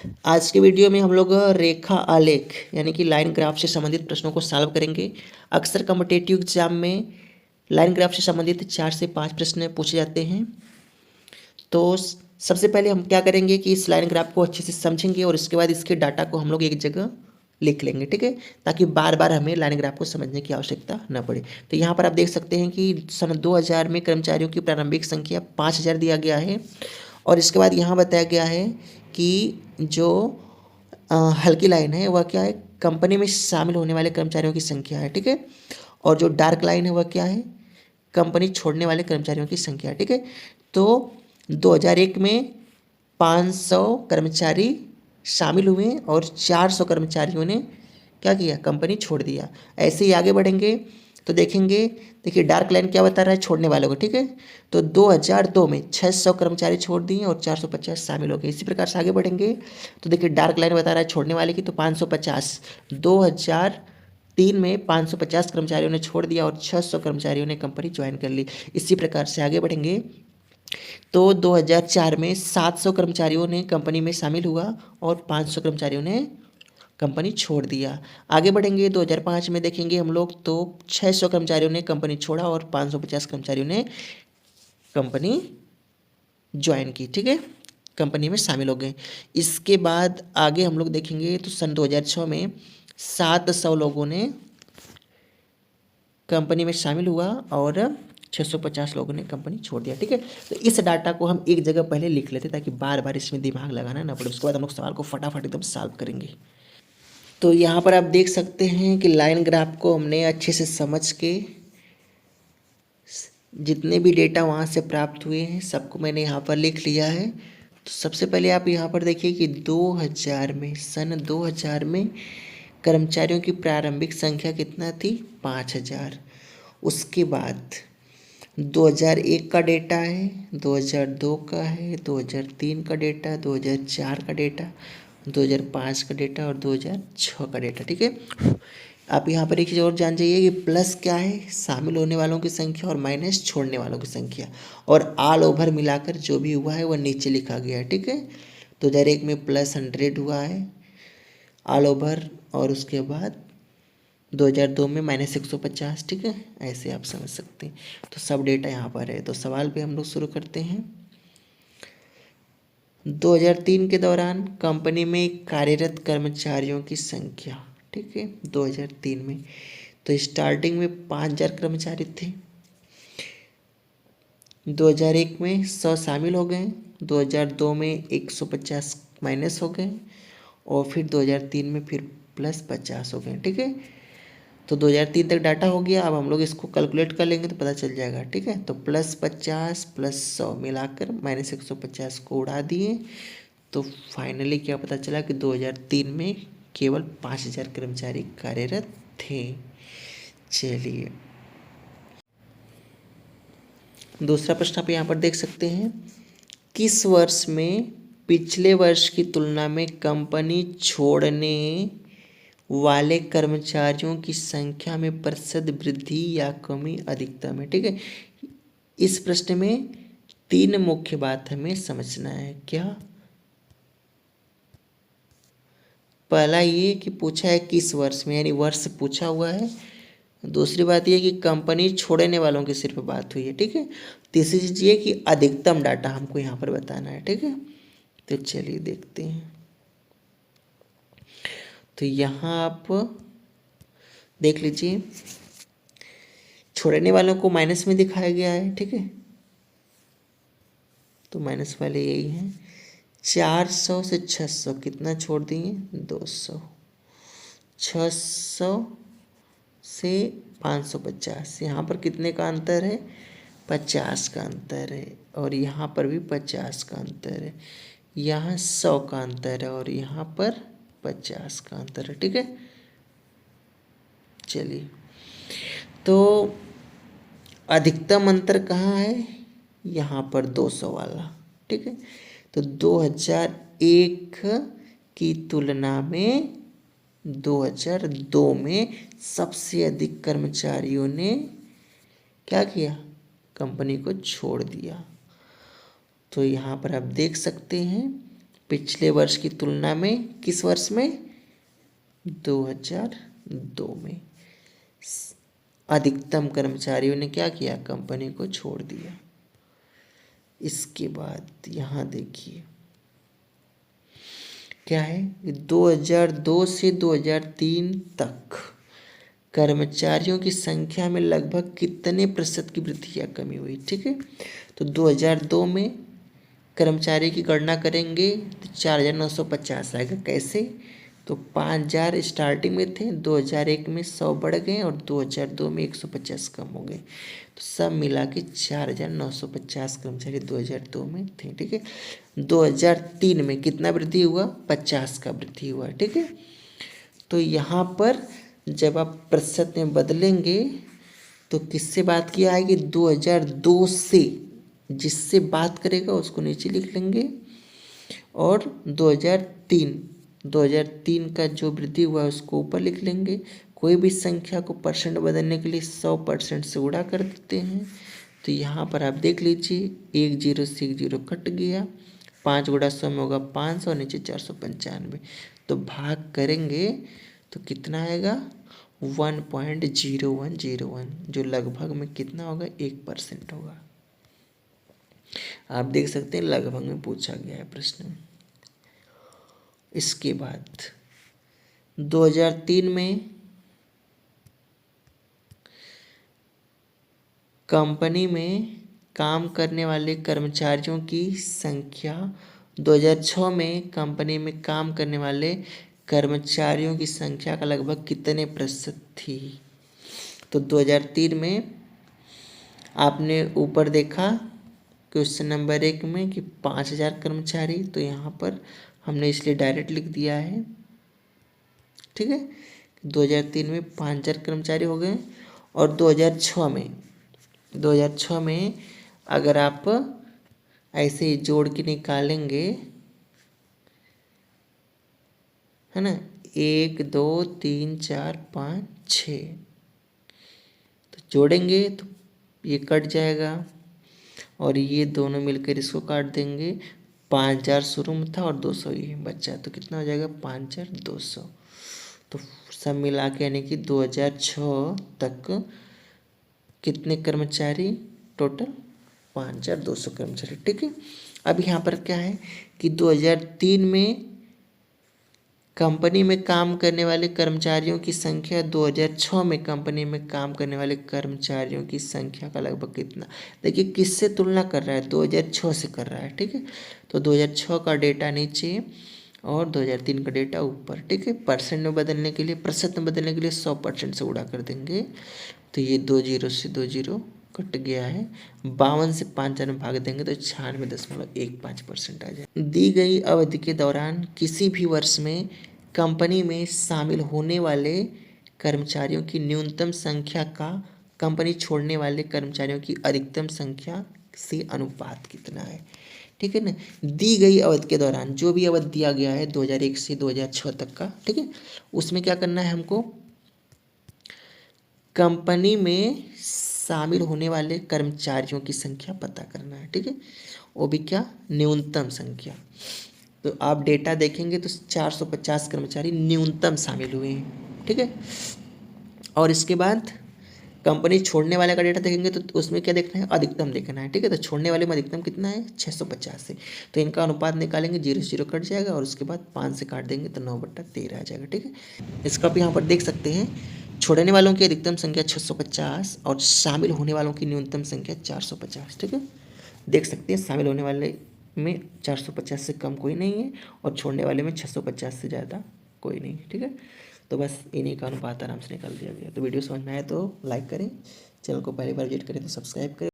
आज के वीडियो में हम लोग रेखा आलेख यानी कि लाइन ग्राफ से संबंधित प्रश्नों को सॉल्व करेंगे। अक्सर कॉम्पिटिटिव एग्जाम में लाइन ग्राफ से संबंधित 4 से 5 प्रश्न पूछे जाते हैं। तो सबसे पहले हम क्या करेंगे कि इस लाइन ग्राफ को अच्छे से समझेंगे और इसके बाद इसके डाटा को हम लोग एक जगह लिख लेंगे, ठीक है, ताकि बार बार हमें लाइन ग्राफ को समझने की आवश्यकता न पड़े। तो यहाँ पर आप देख सकते हैं कि सन 2000 में कर्मचारियों की प्रारंभिक संख्या 5000 दिया गया है और इसके बाद यहाँ बताया गया है कि जो हल्की लाइन है वह क्या है, कंपनी में शामिल होने वाले कर्मचारियों की संख्या है, ठीक है, और जो डार्क लाइन है वह क्या है, कंपनी छोड़ने वाले कर्मचारियों की संख्या, ठीक है। तो 2001 में 500 कर्मचारी शामिल हुए और 400 कर्मचारियों ने क्या किया, कंपनी छोड़ दिया। ऐसे ही आगे बढ़ेंगे तो देखेंगे, देखिए डार्क लाइन क्या बता रहा है, छोड़ने वालों को, ठीक है। तो 2002 में 600 कर्मचारी छोड़ दिए और 450 शामिल हो गए। इसी प्रकार से आगे बढ़ेंगे तो देखिए डार्क लाइन बता रहा है छोड़ने वाले की, तो 550। 2003 में 550 कर्मचारियों ने छोड़ दिया और 600 कर्मचारियों ने कंपनी ज्वाइन कर ली। इसी प्रकार से आगे बढ़ेंगे तो 2004 में 700 कर्मचारियों ने कंपनी में शामिल हुआ और 500 कर्मचारियों ने कंपनी छोड़ दिया। आगे बढ़ेंगे 2005 में देखेंगे हम लोग तो 600 कर्मचारियों ने कंपनी छोड़ा और 550 कर्मचारियों ने कंपनी ज्वाइन की, ठीक है, कंपनी में शामिल हो गए। इसके बाद आगे हम लोग देखेंगे तो सन 2006 में 700 लोगों ने कंपनी में शामिल हुआ और 650 लोगों ने कंपनी छोड़ दिया, ठीक है। तो इस डाटा को हम एक जगह पहले लिख लेते ताकि बार बार इसमें दिमाग लगाना ना पड़े। उसके बाद हम लोग सवाल को फटाफट एकदम सॉल्व करेंगे। तो यहाँ पर आप देख सकते हैं कि लाइन ग्राफ को हमने अच्छे से समझ के जितने भी डेटा वहाँ से प्राप्त हुए हैं सबको मैंने यहाँ पर लिख लिया है। तो सबसे पहले आप यहाँ पर देखिए कि 2000 में, सन 2000 में कर्मचारियों की प्रारंभिक संख्या कितना थी, 5000। उसके बाद 2001 का डेटा है, 2002 का है, 2003 का डेटा, 2004 का डेटा, 2005 का डेटा और 2006 का डेटा, ठीक है। आप यहाँ पर एक चीज़ और जान जाइए कि प्लस क्या है, शामिल होने वालों की संख्या और माइनस छोड़ने वालों की संख्या, और ऑल ओवर मिलाकर जो भी हुआ है वह नीचे लिखा गया है, ठीक है। 2001 में +100 हुआ है ऑल ओवर और उसके बाद 2002 में -150, ठीक है, ऐसे आप समझ सकते हैं। तो सब डेटा यहाँ पर है। तो सवाल पे हम लोग शुरू करते हैं। 2003 के दौरान कंपनी में कार्यरत कर्मचारियों की संख्या, ठीक है, 2003 में तो स्टार्टिंग में 5000 कर्मचारी थे। 2001 में 100 शामिल हो गए, 2002 में 150 माइनस हो गए और फिर 2003 में फिर +50 हो गए, ठीक है। तो 2003 तक डाटा हो गया। अब हम लोग इसको कैलकुलेट कर लेंगे तो पता चल जाएगा, ठीक है। तो +50 +100 मिलाकर -150 को उड़ा दिए तो फाइनली क्या पता चला कि 2003 में केवल 5000 कर्मचारी कार्यरत थे। चलिए दूसरा प्रश्न आप यहाँ पर देख सकते हैं, किस वर्ष में पिछले वर्ष की तुलना में कंपनी छोड़ने वाले कर्मचारियों की संख्या में प्रतिशत वृद्धि या कमी अधिकतम है, ठीक है। इस प्रश्न में 3 मुख्य बात हमें समझना है। क्या, पहला ये कि पूछा है किस वर्ष में, यानी वर्ष पूछा हुआ है। दूसरी बात ये कि कंपनी छोड़ने वालों की सिर्फ बात हुई है, ठीक है। तीसरी चीज़ ये कि अधिकतम डाटा हमको यहाँ पर बताना है, ठीक है। तो चलिए देखते हैं। तो यहाँ आप देख लीजिए, छोड़ने वालों को माइनस में दिखाया गया है, ठीक है, तो माइनस वाले यही हैं। 400 से 600 कितना छोड़ दिए, 200। 600 से 550, यहाँ पर कितने का अंतर है, 50 का अंतर है और यहाँ पर भी 50 का अंतर है। यहाँ 100 का अंतर है और यहाँ पर 50 का अंतर है, ठीक है। चलिए तो अधिकतम अंतर कहाँ है, यहाँ पर 200 वाला, ठीक है। तो 2001 की तुलना में 2002 में सबसे अधिक कर्मचारियों ने क्या किया, कंपनी को छोड़ दिया। तो यहाँ पर आप देख सकते हैं पिछले वर्ष की तुलना में किस वर्ष में? 2002 में अधिकतम कर्मचारियों ने क्या किया? कंपनी को छोड़ दिया। इसके बाद यहाँ देखिए क्या है, 2002 से 2003 तक कर्मचारियों की संख्या में लगभग कितने प्रतिशत की वृद्धि या कमी हुई? ठीक है, तो 2002 में कर्मचारी की गणना करेंगे तो 4950 आएगा। कैसे? तो 5000 स्टार्टिंग में थे, 2001 में 100 बढ़ गए और 2002 में 150 कम हो गए, तो सब मिला के 4950 कर्मचारी 2002 में थे। ठीक है, 2003 में कितना वृद्धि हुआ? 50 का वृद्धि हुआ। ठीक है, तो यहाँ पर जब आप प्रतिशत में बदलेंगे तो किससे बात किया है कि 2002 से, जिससे बात करेगा उसको नीचे लिख लेंगे, और 2003 का जो वृद्धि हुआ है उसको ऊपर लिख लेंगे। कोई भी संख्या को परसेंट बदलने के लिए 100% से गुणा कर देते हैं। तो यहाँ पर आप देख लीजिए, 1 0 से 1 0 कट गया, 5 गुणा 100 में होगा 500, नीचे 495, तो भाग करेंगे तो कितना आएगा? 1.0101, जो लगभग में कितना होगा? 1% होगा। आप देख सकते हैं लगभग में पूछा गया है प्रश्न में। इसके बाद 2003 में कंपनी में काम करने वाले कर्मचारियों की संख्या, 2006 में कंपनी में काम करने वाले कर्मचारियों की संख्या का लगभग कितने प्रतिशत थी? तो 2003 में आपने ऊपर देखा क्वेश्चन नंबर 1 में कि 5000 कर्मचारी, तो यहाँ पर हमने इसलिए डायरेक्ट लिख दिया है। ठीक है, 2003 में 5000 कर्मचारी हो गए, और 2006 में अगर आप ऐसे ही जोड़ के निकालेंगे, है ना, 1 2 3 4 5 6, तो जोड़ेंगे तो ये कट जाएगा और ये दोनों मिलकर इसको काट देंगे। 5000 शुरू में था और 200 ये बचा, तो कितना हो जाएगा? 5200। तो सब मिला के यानी कि 2006 तक कितने कर्मचारी? टोटल 5200 कर्मचारी। ठीक है, अब यहाँ पर क्या है कि 2003 में कंपनी में काम करने वाले कर्मचारियों की संख्या 2006 में कंपनी में काम करने वाले कर्मचारियों की संख्या का लगभग कितना? देखिए किससे तुलना कर रहा है? 2006 से कर रहा है। ठीक है, तो 2006 का डेटा नीचे और 2003 का डेटा ऊपर। ठीक है, परसेंट में बदलने के लिए, प्रतिशत में बदलने के लिए 100% से गुणा कर देंगे, तो ये 2 0 से 2 0 कट गया है। 52 से 5000 में भाग देंगे तो 96.15% आ जाए। दी गई अवधि के दौरान किसी भी वर्ष में कंपनी में शामिल होने वाले कर्मचारियों की न्यूनतम संख्या का कंपनी छोड़ने वाले कर्मचारियों की अधिकतम संख्या से अनुपात कितना है? ठीक है ना, दी गई अवधि के दौरान जो भी अवधि दिया गया है 2001 से 2006 तक का, ठीक है, उसमें क्या करना है हमको? कंपनी में शामिल होने वाले कर्मचारियों की संख्या पता करना है। ठीक है, वो भी क्या? न्यूनतम संख्या। तो आप डेटा देखेंगे तो 450 कर्मचारी न्यूनतम शामिल हुए हैं। ठीक है, और इसके बाद कंपनी छोड़ने वाले का डेटा देखेंगे तो उसमें क्या देखना है? अधिकतम देखना है। ठीक है, तो छोड़ने वाले में अधिकतम कितना है? 650 से, तो इनका अनुपात निकालेंगे, 0 0 कट जाएगा और उसके बाद 5 से काट देंगे तो 9/13 आ जाएगा। ठीक है, इसका भी यहाँ पर देख सकते हैं, छोड़ने वालों की अधिकतम संख्या 650 और शामिल होने वालों की न्यूनतम संख्या 450। ठीक है, देख सकते हैं शामिल होने वाले में 450 से कम कोई नहीं है और छोड़ने वाले में 650 से ज़्यादा कोई नहीं। ठीक है, तो बस इन्हीं का अनुपात आराम से निकाल दिया गया। तो वीडियो समझ में आए तो लाइक करें, चैनल को पहली बार विजिट करें तो सब्सक्राइब करें।